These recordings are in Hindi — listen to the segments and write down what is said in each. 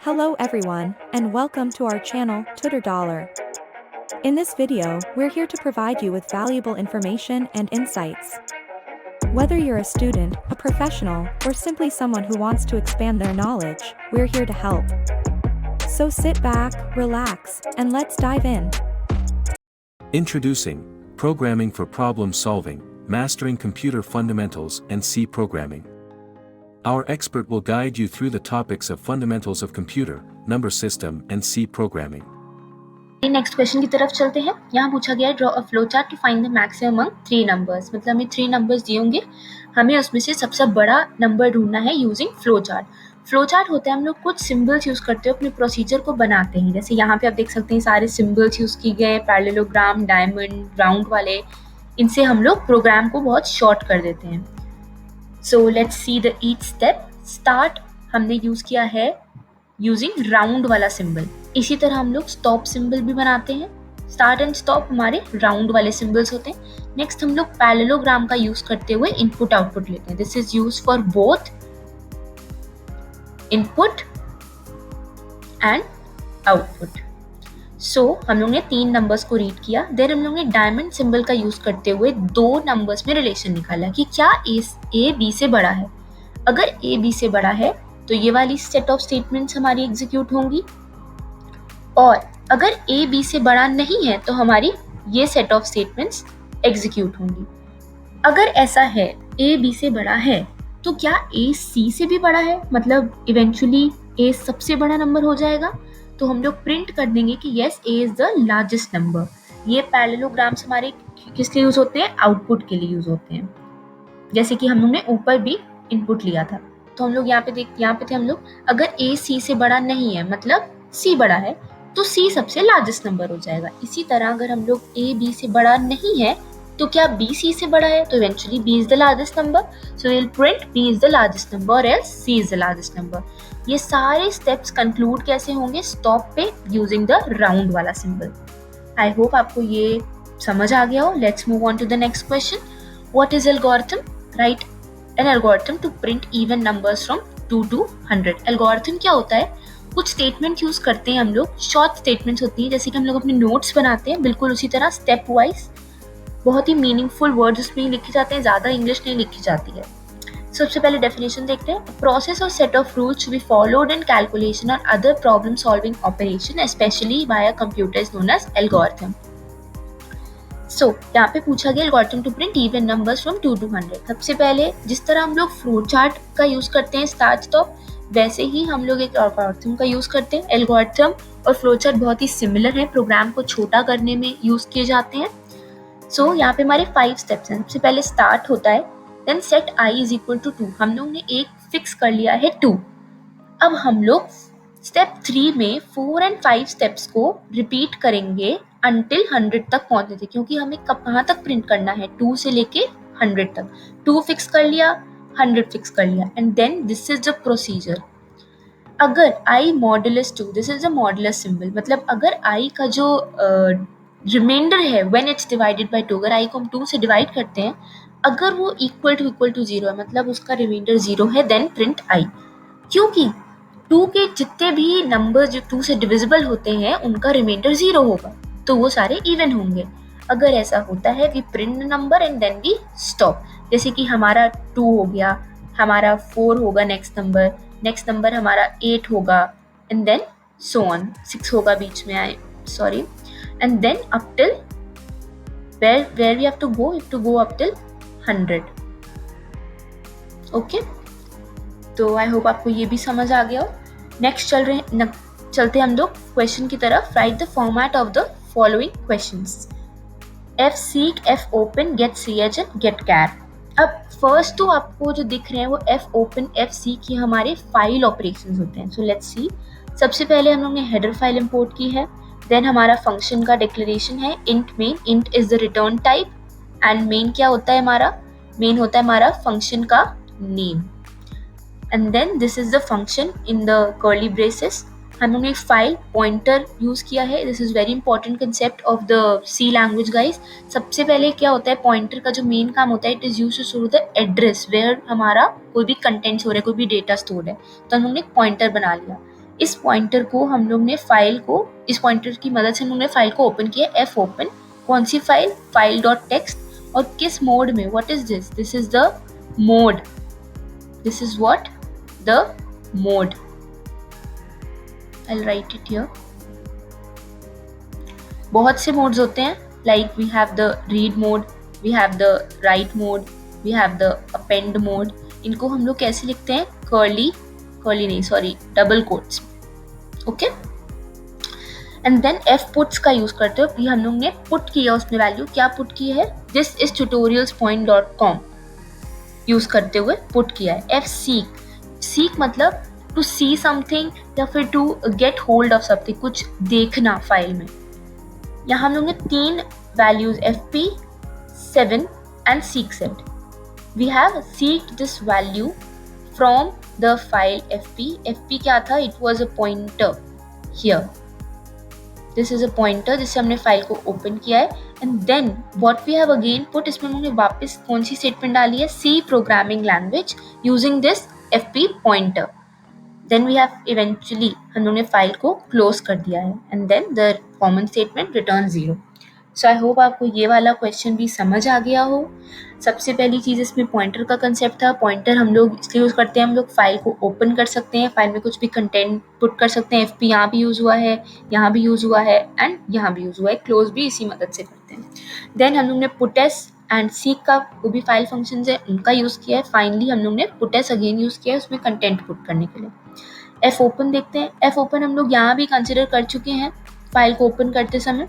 Hello everyone, and welcome to our channel, Tutor Dollar. In this video, we're here to provide you with valuable information and insights. Whether you're a student, a professional, or simply someone who wants to expand their knowledge, we're here to help. So sit back, relax, and let's dive in. Introducing Programming for Problem Solving, Mastering Computer Fundamentals and C Programming. Our expert will guide you through the topics of fundamentals of computer, number system and C programming. Next question की तरफ चलते हैं। यहाँ पूछा गया है draw a flow chart to find the maximum among 3 numbers. मतलब हमें 3 नंबर्स दिए होंगे, हमें उसमें से सबसे बड़ा नंबर ढूंढना है using flow chart. Flow chart होता है हम लोग कुछ सिंबल्स यूज करते हैं, अपने प्रोसीजर को बनाते हैं। जैसे यहाँ पे आप देख सकते हैं सारे सिंबल्स यूज किए गए, पैरेललोग्राम, डायमंड, राउंड वाले। इनसे हम लोग प्रोग्राम को बहुत शॉर्ट कर देते हैं। So let's see the each step. Start हमने यूज किया है यूजिंग राउंड वाला सिंबल। इसी तरह हम लोग स्टॉप सिंबल भी बनाते हैं। स्टार्ट एंड स्टॉप हमारे राउंड वाले सिंबल्स होते हैं। नेक्स्ट हम लोग पैरेललोग्राम का यूज करते हुए इनपुट आउटपुट लेते हैं। This is use for both input and output. So हम लोग ने 3 नंबर्स को रीड किया। देन हम लोग ने डायमंड सिंबल का यूज करते हुए 2 नंबर्स में रिलेशन निकाला कि क्या ए बी से बड़ा है। अगर ए बी से बड़ा है तो ये वाली सेट ऑफ स्टेटमेंट्स हमारी एग्जीक्यूट होंगी, और अगर ए बी से बड़ा नहीं है तो हमारी ये सेट ऑफ स्टेटमेंट्स एग्जीक्यूट होंगी। अगर ऐसा है ए बी से बड़ा है तो क्या ए सी से भी बड़ा है, मतलब इवेंचुअली ए सबसे बड़ा नंबर हो जाएगा। तो हम लोग प्रिंट कर देंगे कि yes A is the largest number. ये पैरेललोग्राम्स हमारे किस लिए यूज होते हैं, आउटपुट के लिए यूज होते हैं। जैसे कि हम लोग ने ऊपर भी इनपुट लिया था, तो हम लोग यहाँ पे थे हम लोग। अगर ए सी से बड़ा नहीं है, मतलब सी बड़ा है, तो सी सबसे लार्जेस्ट नंबर हो जाएगा। इसी तरह अगर हम लोग ए बी से बड़ा नहीं है तो क्या बी सी से बड़ा है, तो eventually B is the largest number. So will print B is the largest number और else C is the largest number. ये सारे स्टेप्स कंक्लूड कैसे होंगे, स्टॉप पे यूजिंग द राउंड वाला सिंबल। आई होप आपको ये समझ आ गया हो। Let's move on to the next question. What is algorithm? Write an algorithm to print even numbers from 2 to 100। Algorithm क्या होता है, कुछ स्टेटमेंट यूज करते हैं हम लोग, शॉर्ट स्टेटमेंट्स होती हैं, जैसे कि हम लोग अपने नोट्स बनाते हैं, बिल्कुल उसी तरह स्टेप वाइज बहुत ही मीनिंगफुल वर्ड्स उसमें लिखे जाते हैं, ज़्यादा इंग्लिश नहीं लिखी जाती है। सबसे पहले डेफिनेशन देखते हैं। प्रोसेस और set of rules to be followed in calculation और other problem solving operation specially by a computer is known as algorithm. So यहाँ पे पूछा गया algorithm to print even numbers from 2 to 100। सबसे पहले जिस तरह हम लोग फ्लो चार्ट का यूज करते हैं स्टार्ट स्टॉप, वैसे ही हम लोग एक एल्गोरिथम का यूज करते हैं। एल्गोरिथम और फ्लो चार्ट बहुत ही सिमिलर है, प्रोग्राम को छोटा करने में यूज किए जाते हैं। सो यहाँ पे हमारे 5 स्टेप्स हैं। सबसे पहले स्टार्ट होता है, then set i is equal to 2। हम लोग ने एक फिक्स कर लिया है 2। अब हम लोग स्टेप 3 में 4 and 5 स्टेप्स को रिपीट करेंगे अंटिल 100 तक पहुंचने थे, क्योंकि हमें कहाँ तक प्रिंट करना है, 2 से लेके 100 तक। 2 फिक्स कर लिया, 100 फिक्स कर लिया, and then this is the procedure. अगर i modulus 2, this is the modulus symbol, मतलब अगर i का जो रिमाइंडर है व्हेन इट्स डिवाइडेड बाय 2, अगर i को हम 2 से डिवाइड करते हैं, अगर वो इक्वल टू 0 है, मतलब उसका रिमाइंडर 0 है, देन प्रिंट i। क्योंकि 2 के जितने भी नंबर जो 2 से डिविजिबल होते हैं उनका रिमाइंडर 0 होगा, तो वो सारे इवन होंगे। अगर ऐसा होता है we print number and then we stop. जैसे कि हमारा 2 हो गया, हमारा 4 होगा नेक्स्ट नंबर हमारा 8 होगा, एंड देन सो ऑन, 6 होगा बीच में आए, sorry, and then up till where we have to go up till 100। Okay, तो आई होप आपको ये भी समझ आ गया हो। नेक्स्ट चलते हम लोग क्वेश्चन की तरफ। Write the format of the following questions. F seek, F open, get C H and get care. अब फर्स्ट तो आपको जो दिख रहे हैं वो एफ ओपन, एफ सीक, ये हमारे फाइल ऑपरेशंस होते हैं। So let's see. सबसे पहले हम लोग ने हेडर फाइल इंपोर्ट की है। देन हमारा फंक्शन का डिक्लेरेशन है int main. Int is the return type, and main क्या होता है हमारा, मेन होता है हमारा फंक्शन का name. And then this is the function in the curly braces. हम लोग ने एक फाइल पॉइंटर यूज किया है। This is very important concept of the C language guys. सबसे पहले क्या होता है, पॉइंटर का जो मेन काम होता है, it is use to store the address where हमारा कोई भी कंटेंट्स हो रहा है, कोई भी डेटा स्टोर है, तो हम लोग ने एक पॉइंटर बना लिया। इस पॉइंटर को हम लोग ने फाइल को, इस पॉइंटर की मदद से हम लोग ने फाइल को ओपन किया, एफ ओपन, कौन सी फाइल, फाइल डॉट टेक्स्ट, और किस मोड में, what is this, this is the mode, this is what the mode, I'll write it here. बहुत से मोड्स होते हैं, like we have the read mode, we have the write mode, we have the append mode. इनको हम लोग कैसे लिखते हैं, double quotes, okay. And then F puts का यूज करते हो, ये हम लोग ने पुट किया उसमें वैल्यू, क्या पुट की है, दिस इज tutorialspoint.com यूज करते हुए पुट किया है। एफ सीक, सीक मतलब टू सी समथिंग या फिर to get hold of something, कुछ देखना फाइल में। यहाँ हम लोग ने 3 values fp 7 and seek set. We have seeked this value from the file fp. fp क्या था, it was a pointer here. This is a pointer जिससे हमने फाइल को ओपन किया है, and then what we have again put, इसमें हमने वापस कौन सी स्टेटमेंट डाली है, C programming language using this fp pointer. Then we have eventually हम लोग ने फाइल को क्लोज कर दिया है, and then the common statement return 0. So I hope आपको ये वाला क्वेश्चन भी समझ आ गया हो। सबसे पहली चीज़ इसमें पॉइंटर का कंसेप्ट था। पॉइंटर हम लोग इसलिए यूज़ करते हैं, हम लोग फाइल को ओपन कर सकते हैं, फाइल में कुछ भी कंटेंट पुट कर सकते हैं। एफ पी यहाँ भी यूज़ हुआ है, यहाँ भी यूज़ हुआ है, एंड यहाँ भी यूज़ हुआ है, क्लोज भी इसी मदद से करते हैं। देन हम लोग ने पुटेस एंड सीक का, वो भी फाइल फंक्शन है, उनका यूज़ किया है। फाइनली हम लोग ने पुटेस अगेन यूज़ किया है उसमें कंटेंट पुट करने के लिए। एफ ओपन देखते हैं, एफ ओपन हम लोग यहाँ भी कंसिडर कर चुके हैं फाइल को ओपन करते समय।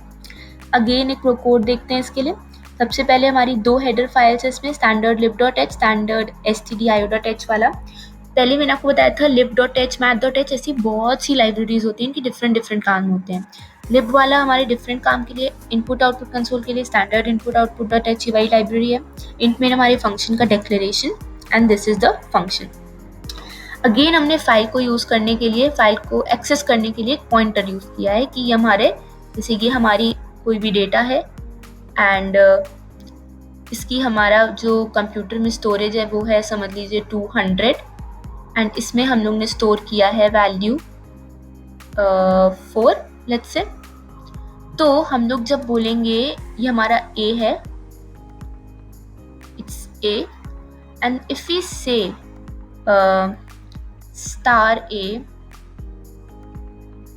अगेन एक कोड देखते हैं इसके लिए। सबसे पहले हमारी 2 हेडर फाइल्स है इसमें, स्टैंडर्ड lib.h, स्टैंडर्ड stdio.h वाला। पहले मैंने आपको बताया था lib.h, math.h, ऐसी बहुत सी लाइब्रेरीज होती हैं, इनकी डिफरेंट काम होते हैं। लिब वाला हमारे डिफरेंट काम के लिए, इनपुट आउटपुट कंसोल के लिए स्टैंडर्ड इनपुट आउटपुट.h वाली लाइब्रेरी है। इंट में हमारे फंक्शन का declaration, and this is the function. Again हमने फाइल को यूज़ करने के लिए, फाइल को एक्सेस करने के लिए एक पॉइंटर यूज़ किया है कि हमारे, जैसे ये हमारी कोई भी डेटा है एंड इसकी हमारा जो कंप्यूटर में स्टोरेज है वो है समझ लीजिए 200, एंड इसमें हम लोग ने स्टोर किया है वैल्यू 4 लेट्स से। तो हम लोग जब बोलेंगे ये हमारा a है, it's a, and if we say star a,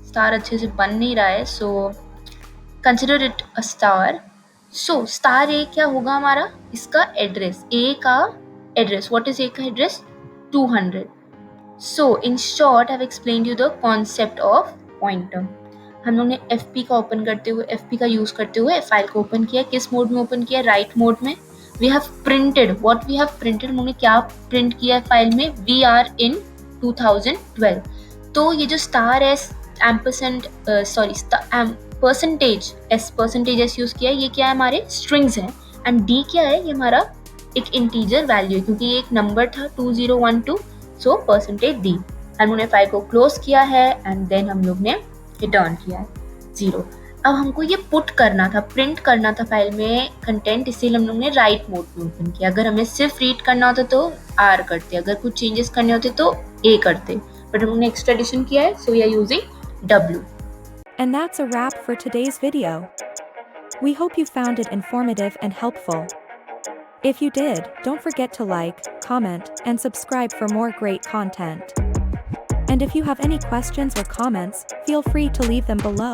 star अच्छे से बन नहीं रहा है, so consider it a star. So star A क्या होगा हमारा, इसका एड्रेस, ए का एड्रेस, व्हाट इज ए का address, 200। So in short I have explained you the concept of pointer. हम लोग ने एफपी का ओपन करते हुए, एफपी का यूज करते हुए फाइल को ओपन किया। किस मोड में ओपन किया, राइट मोड में। We have printed, what we have printed, हम लोग ने क्या प्रिंट किया है फाइल में, वी आर इन 2012। तो ये जो star S ampersand percentage S use किया है, ये क्या है, हमारे स्ट्रिंग्स हैं, एंड डी क्या है, ये हमारा एक इंटीजर वैल्यू है क्योंकि ये एक नंबर था 2012, सो परसेंटेज डी। हम लोग ने फाइल को क्लोज किया है एंड देन हम लोग ने रिटर्न किया है 0। अब हमको ये पुट करना था, प्रिंट करना था फाइल में कंटेंट, इसीलिए हम लोग ने राइट मोड में ओपन किया। अगर हमें सिर्फ रीड करना होता तो आर करते, अगर कुछ चेंजेस करने होते तो ए करते, बट हम लोग ने एक्स्ट्रा एडिशन किया है, so we are using W. And that's a wrap for today's video. We hope you found it informative and helpful. If you did, don't forget to like, comment, and subscribe for more great content. And if you have any questions or comments, feel free to leave them below.